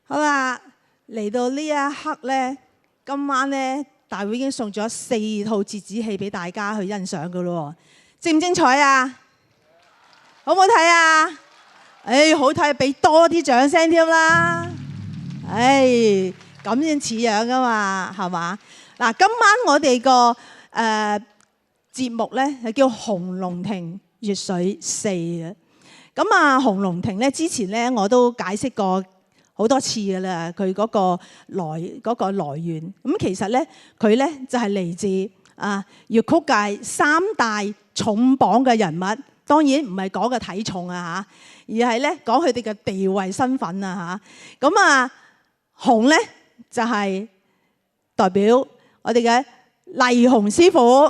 好啦，嚟到呢一刻呢，今晚呢，大會已經送咗4套折子戲俾大家去欣賞噶咯，精唔精彩啊？好唔好睇啊？好睇，俾多啲掌聲添啦！咁先似樣噶嘛，係嘛？嗱，今晚我哋個節目呢，係叫《紅龍庭粵水4》嘅。咁啊，《紅龍庭》呢，之前呢，我都解釋過好多次噶啦，佢嗰個來源。咁其實呢，佢呢就係嚟自粵曲界3大重磅嘅人物。當然唔係講嘅體重啊嚇，而係咧講佢哋嘅地位身份啊嚇。咁啊，紅咧就係代表我哋嘅麗紅師傅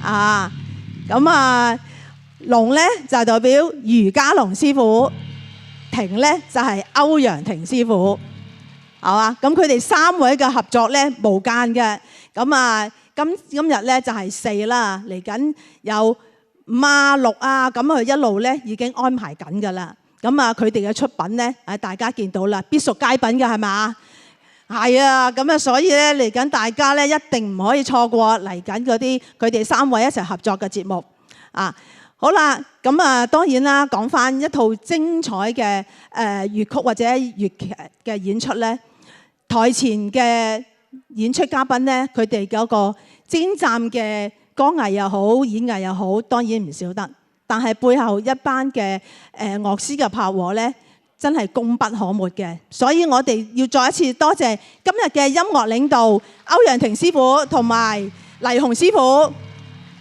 啊。咁啊，龍咧就係代表余家龍師傅，庭咧就係歐陽庭師傅，係嘛？咁佢哋3位嘅合作咧無間嘅。咁啊，今日咧就係4啦，嚟緊有5啊6啊，咁佢一路咧已經安排緊㗎啦。咁啊，佢哋嘅出品咧，大家見到啦，必屬佳品㗎係嘛？係啊，咁啊，所以咧嚟緊大家咧一定唔可以錯過嚟緊嗰啲佢哋3位一齊合作嘅節目啊。好啦，咁啊當然啦，講翻一套精彩嘅粵曲或者粵劇嘅演出咧，台前嘅演出嘉賓咧，佢哋嗰個精湛嘅歌藝又好，演藝又好，當然唔少得。但係背後一班嘅樂師嘅拍和咧，真係功不可沒嘅。所以我哋要再一次多謝今日嘅音樂領導歐陽庭師傅同埋麗紅師傅。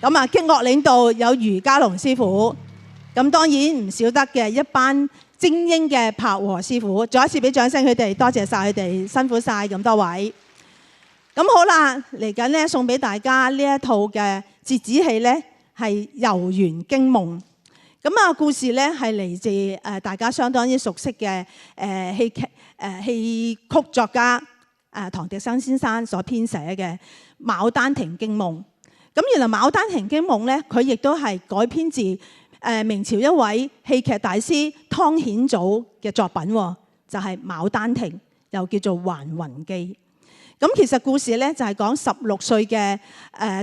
咁啊，擊樂領導有余家龍師傅。咁當然唔少得嘅一班精英嘅拍和師傅。再一次俾掌聲佢哋，多謝晒佢哋，辛苦晒咁多位。咁好啦，嚟緊咧送俾大家呢一套嘅折子戲咧，係《遊園驚夢》。咁啊，故事咧係嚟自大家相當之熟悉嘅戲曲作家唐滌生先生所編寫嘅《牡丹亭驚夢》。咁原來《牡丹亭驚夢》咧，佢亦都係改編自明朝一位戲劇大師湯顯祖嘅作品，就係《牡丹亭》，又叫做《還魂記》。咁其實故事咧就係講16歲嘅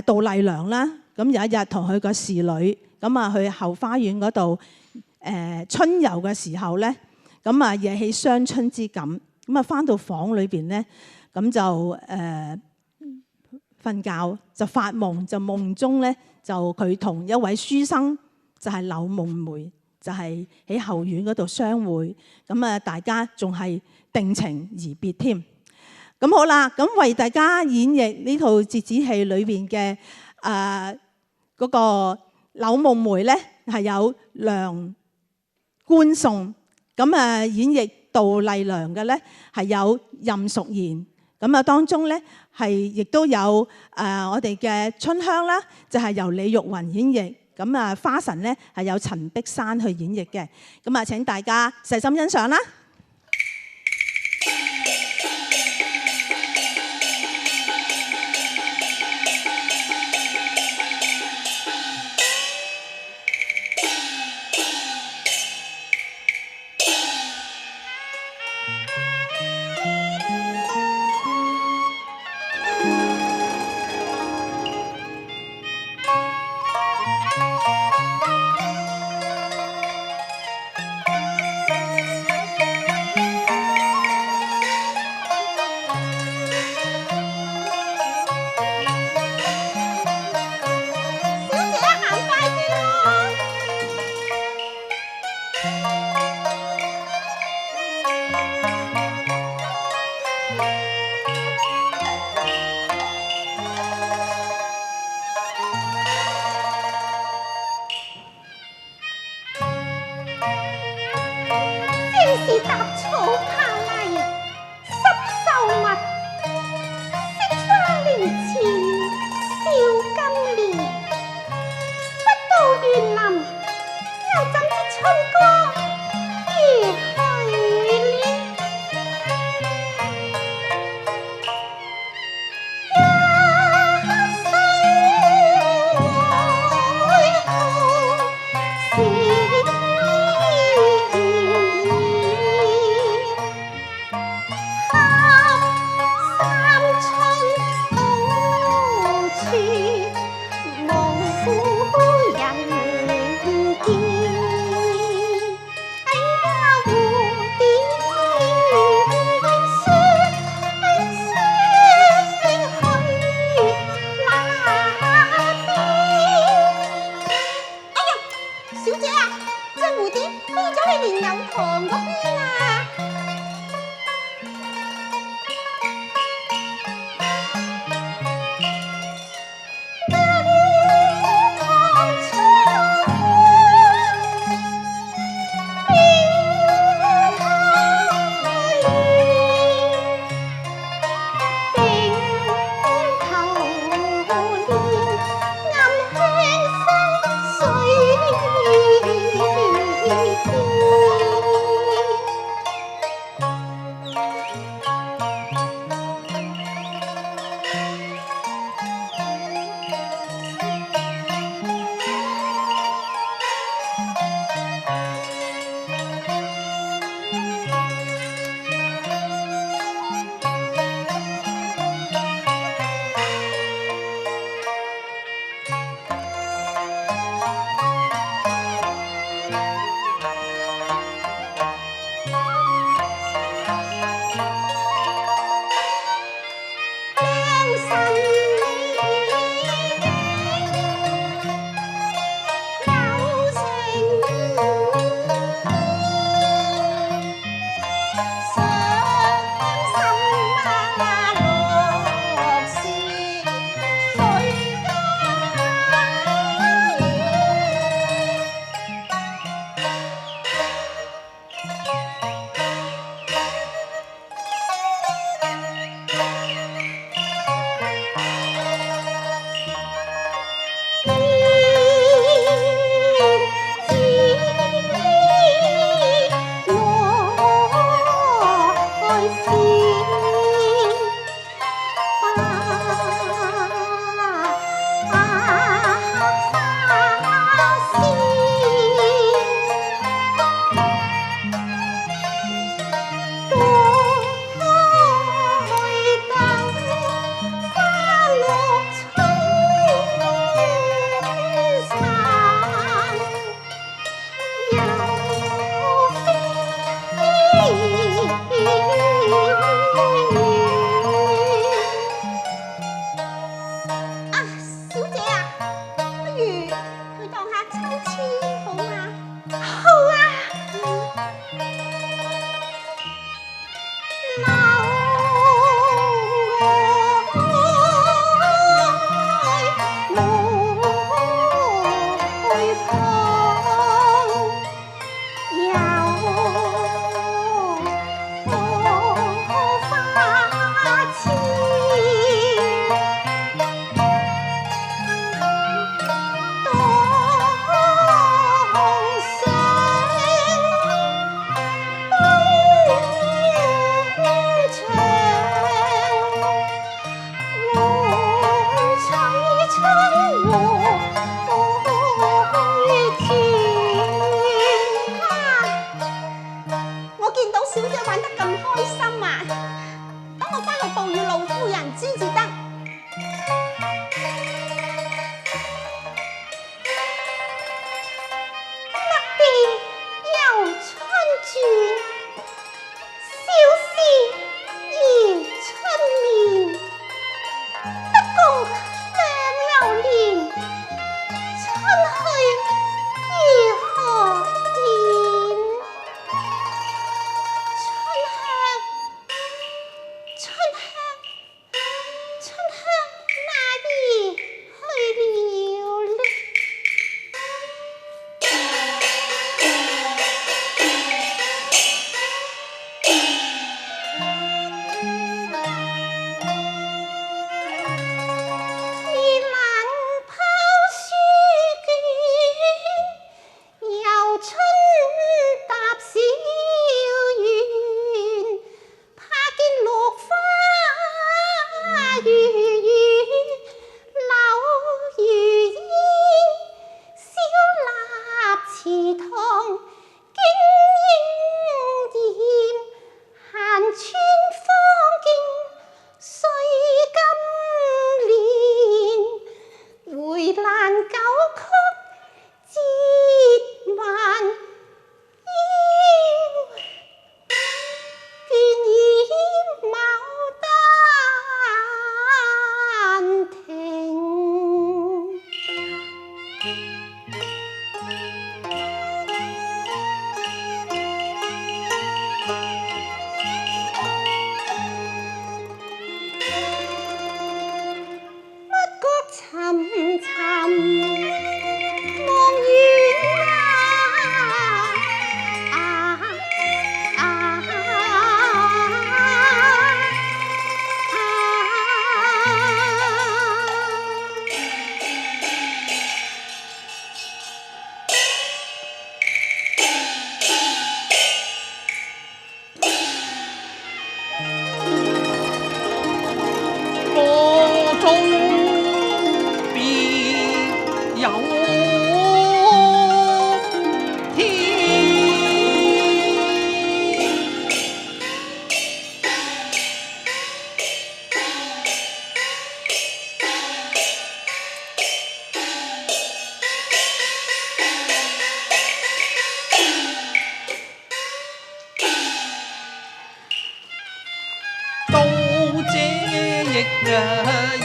杜麗娘啦。咁有一日同佢個侍女咁啊去後花園嗰度春遊嘅時候咧，咁啊惹起傷春之感。咁啊返到房裏邊咧，咁就瞓覺就發夢，就夢中咧就佢同一位書生就係柳夢梅，就係喺後院嗰度相會。咁啊大家仲係定情而別添。咁好啦，咁為大家演繹呢套折子戲裏邊嘅嗰個柳夢梅咧，係有梁官頌。咁啊演繹杜麗娘嘅咧係有任淑賢。咁啊當中咧係亦都有我哋嘅春香啦，就係由李玉雲演繹。咁啊花神咧係有陳碧珊去演繹嘅。咁啊請大家細心欣賞啦。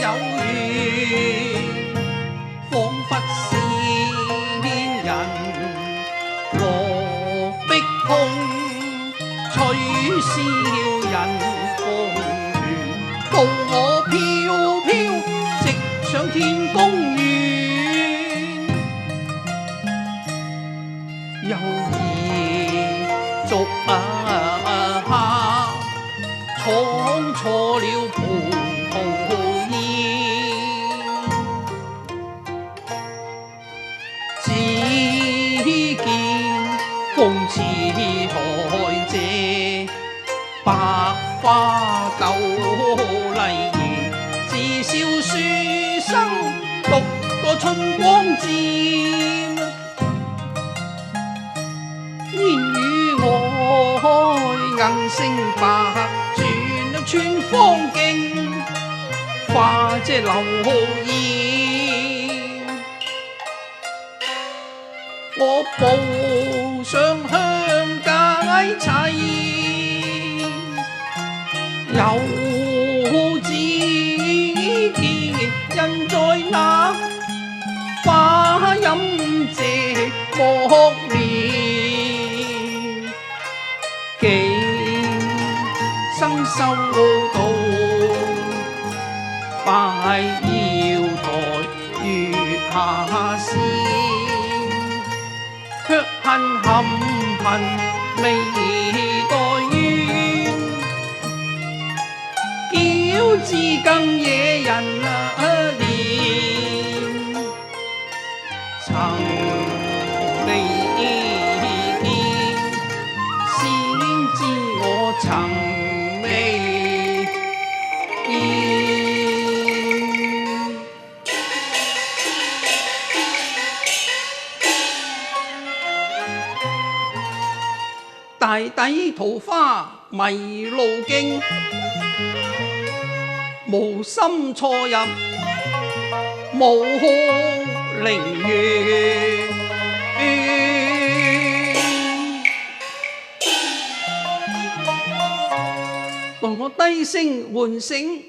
有緣，彷彿是面人，羅碧空隨時。渡我飄飄，直上天公園。又疑逐下，闖錯了葡萄園。只見風似海姐，百花鬥麗兒，自笑書生獨個春光漸。煙雨外銀聲白，轉了穿芳徑，花姐流煙。我步上鄉街砌，又只見人在那花陰謝幕簾，幾生修道拜瑤台月下仙，卻恨含貧未待冤，矯智更惹人憐。曾離見，先知我曾未見。大抵桃花迷路徑，無心錯入無陵園。待我低聲喚醒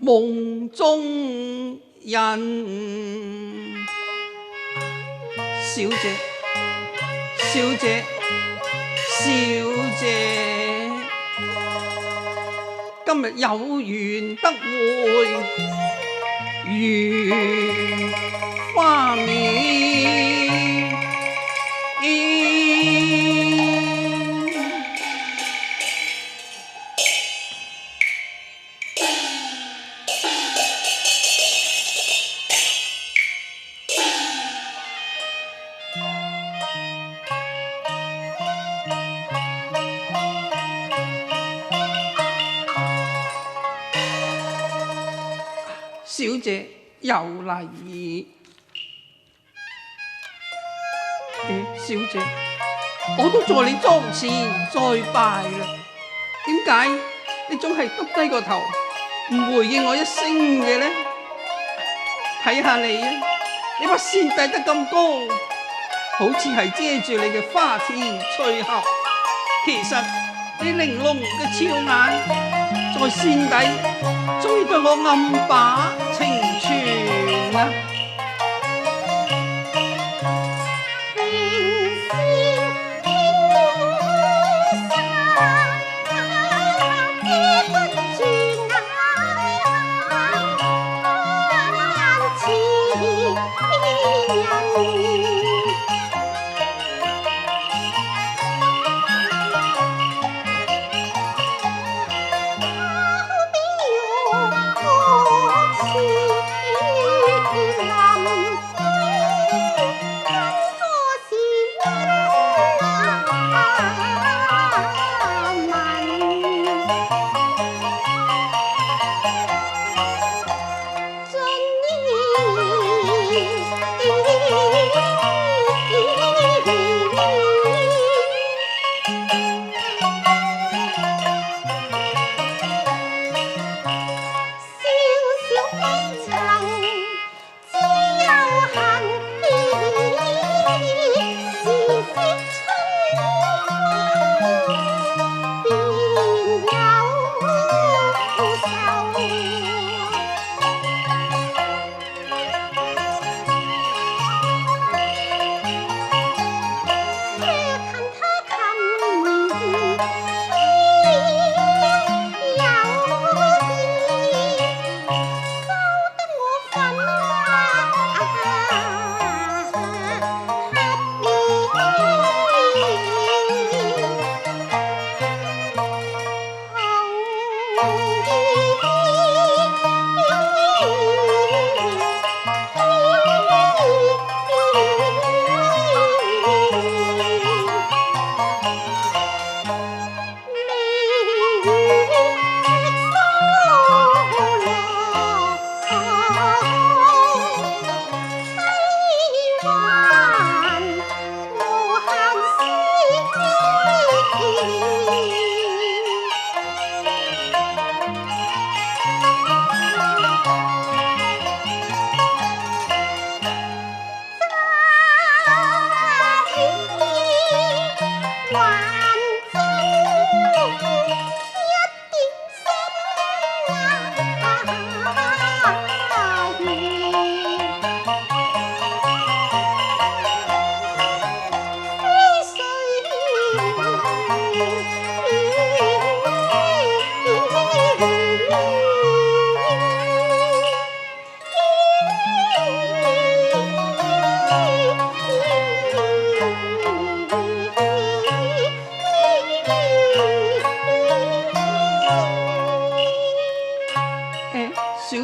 夢中人，小姐，小姐，小姐，今日有緣得會如花面。小姐有禮。小姐，我都在你莊前再拜啦，點解你總係耷低個頭唔回應我一聲嘅呢？睇下你啊，你把扇遞得咁高，好似係遮住你嘅花田翠合，其實你玲瓏嘅俏眼在扇底，終於對我暗把情傳啊！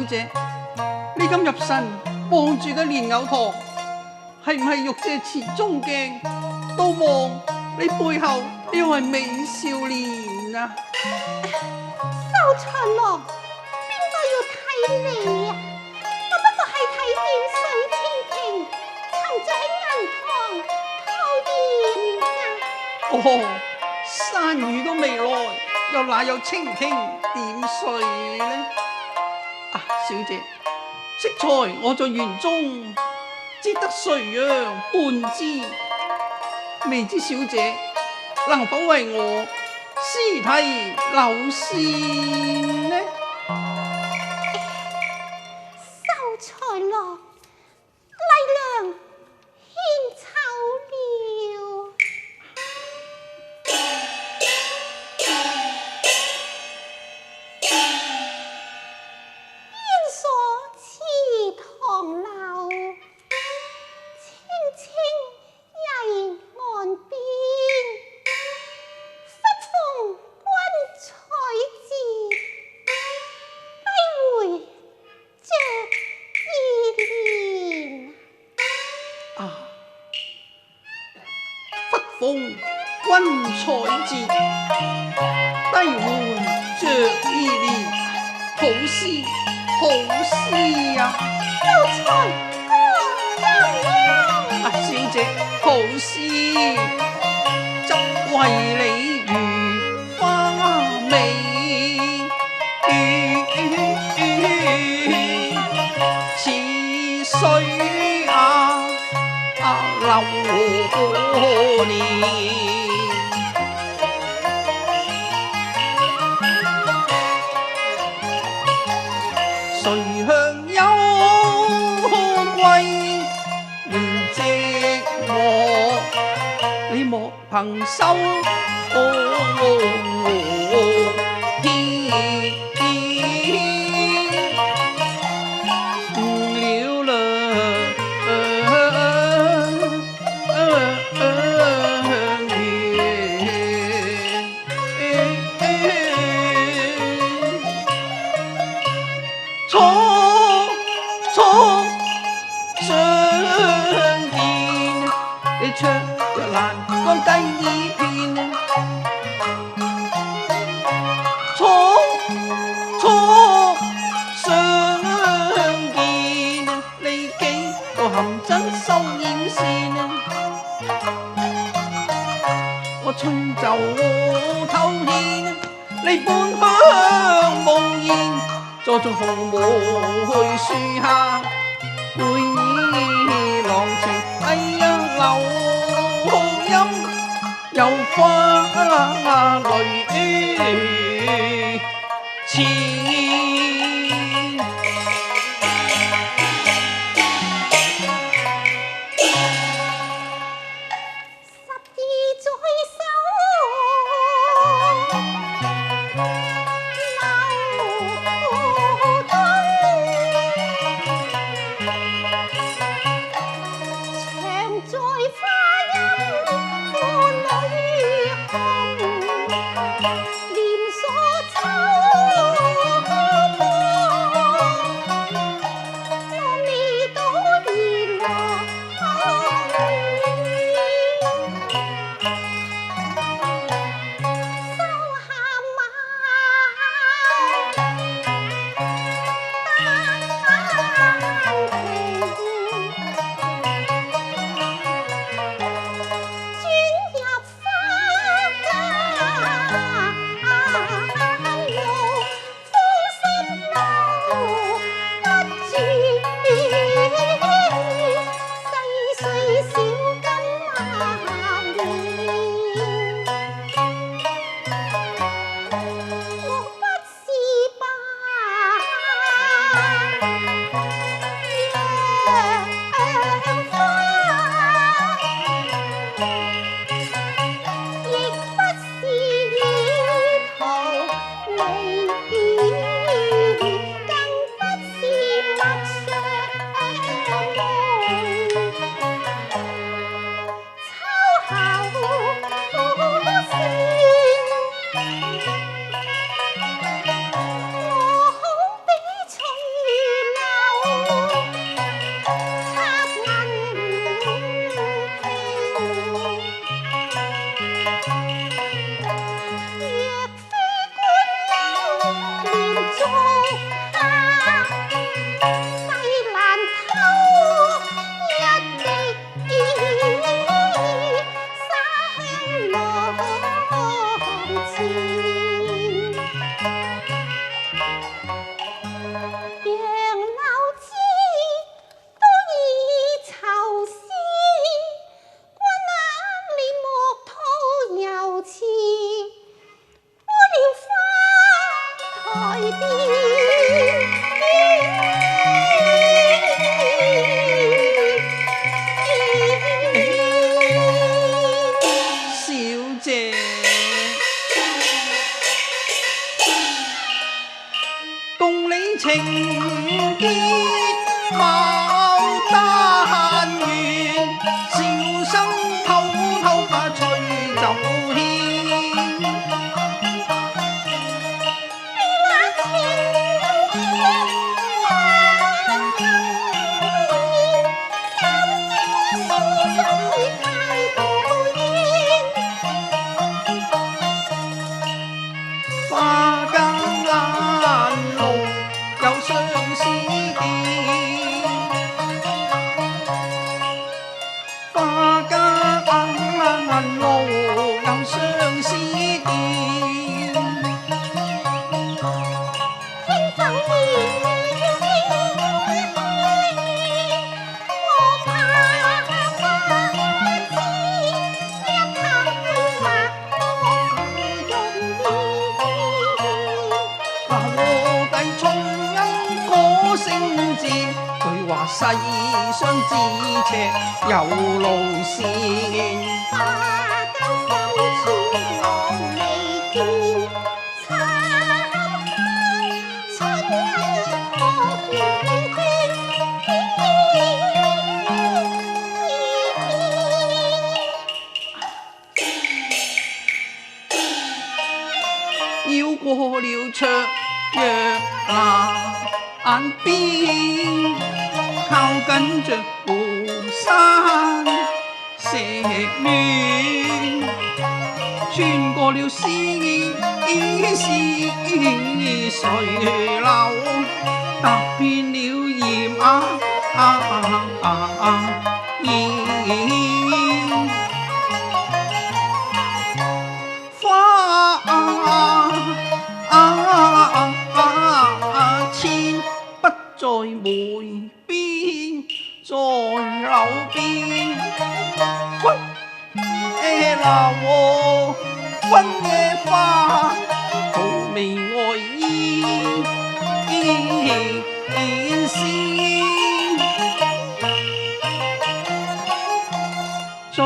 小姐，你咁入神望住嘅蓮藕堂，係唔係玉借池中鏡？都望你背後呢位美少年啊！秀才郎，邊個要睇你啊？我不過係睇見水蜻蜓曾在銀塘偷鹽哦，山雨都未來，又哪有蜻蜓點水呢？啊，小姐，適才我在園中只得垂楊半枝，未知小姐能否為我詩題留線呢？秀才郎，麗娘獻醜了。煙鎖池塘柳，青青曳岸邊。忽逢君采擷，低回着意蓮。啊！忽逢君采擷，低回着意蓮，好詩好詩啊！秀才歌怎樣？啊，小姐好詩，執為你如花美，似水流過年。誰向幽閨連寂寞？你莫憑手唱着欄杆第二篇，初相見，你幾個含真收艷線，我春袖偷牽，你半香無言，坐在紅梅樹下，會意郎情，哎呀留音又花淚似。世上咫尺有路線，花間深處我未見，慘恨春恩可見繞過了卓若那岸邊，靠近着湖山石嫩，穿過了絲水流，踏遍了鹽鹽花千不在梅邊，在柳邊，君夜流君夜花，荼薇愛意線，最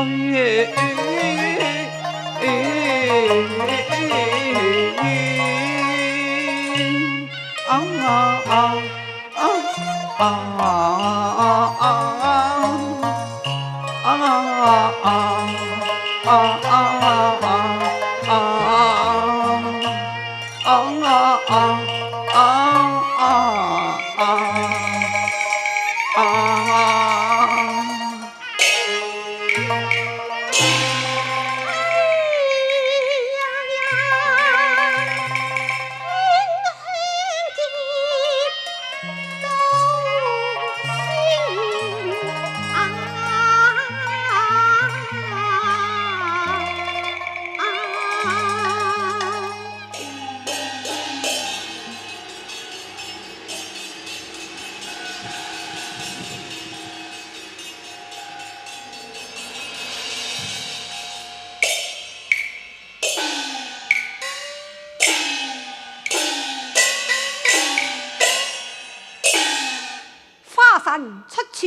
出處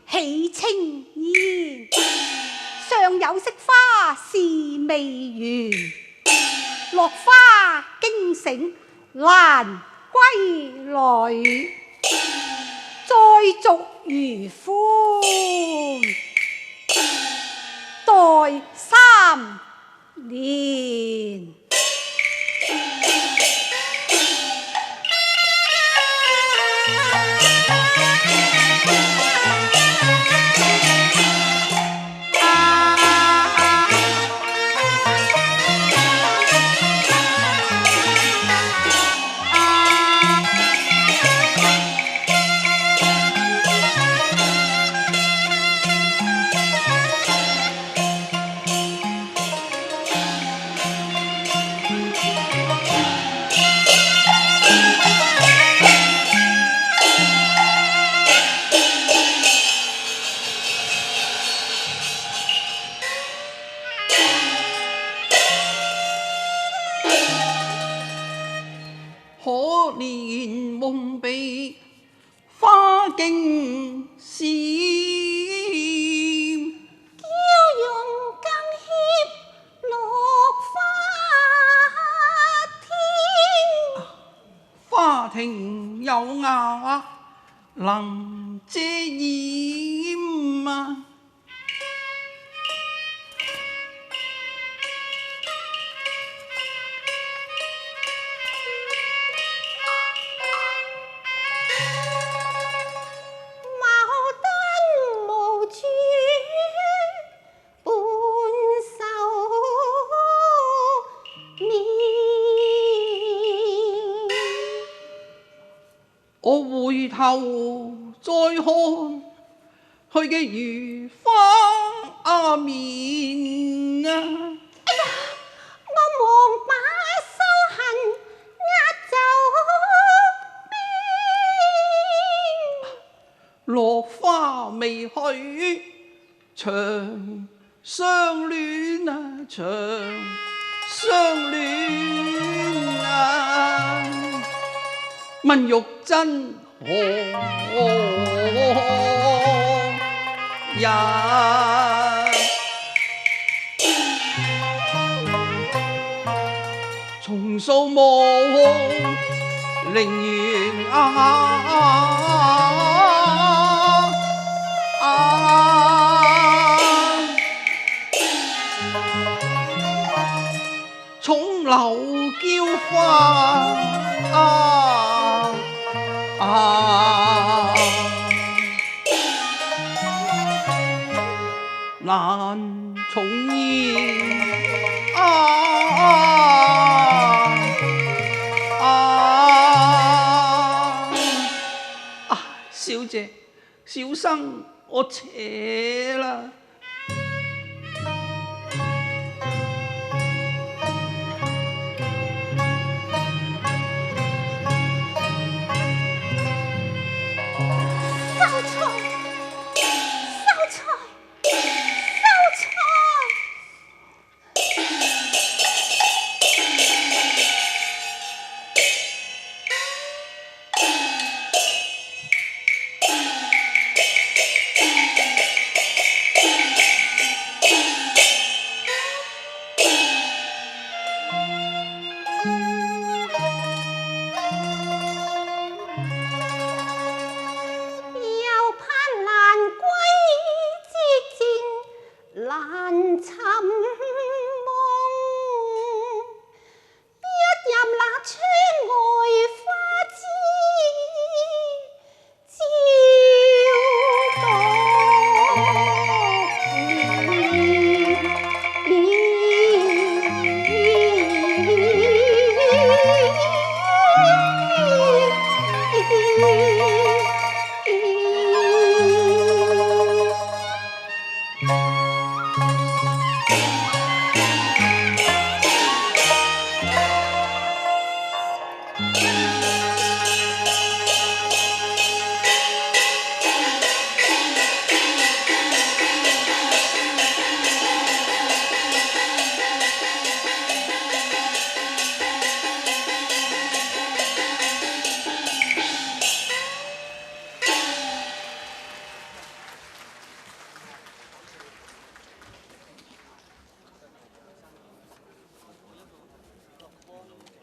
喜青煙，尚有惜花事未完，落花驚醒蘭歸來，再續餘歡待3年。可憐夢被花徑閃，嬌容更怯落花天。花亭有瓦能遮掩啊！茅燈無處半愁眠。我回頭再看，佢嘅如花面啊！我忙把羞痕壓走邊。落花未去，長相戀啊，長相戀啊！問玉珍何日？重數夢陵園重樓嬌花難重現小姐，小生我謝啦。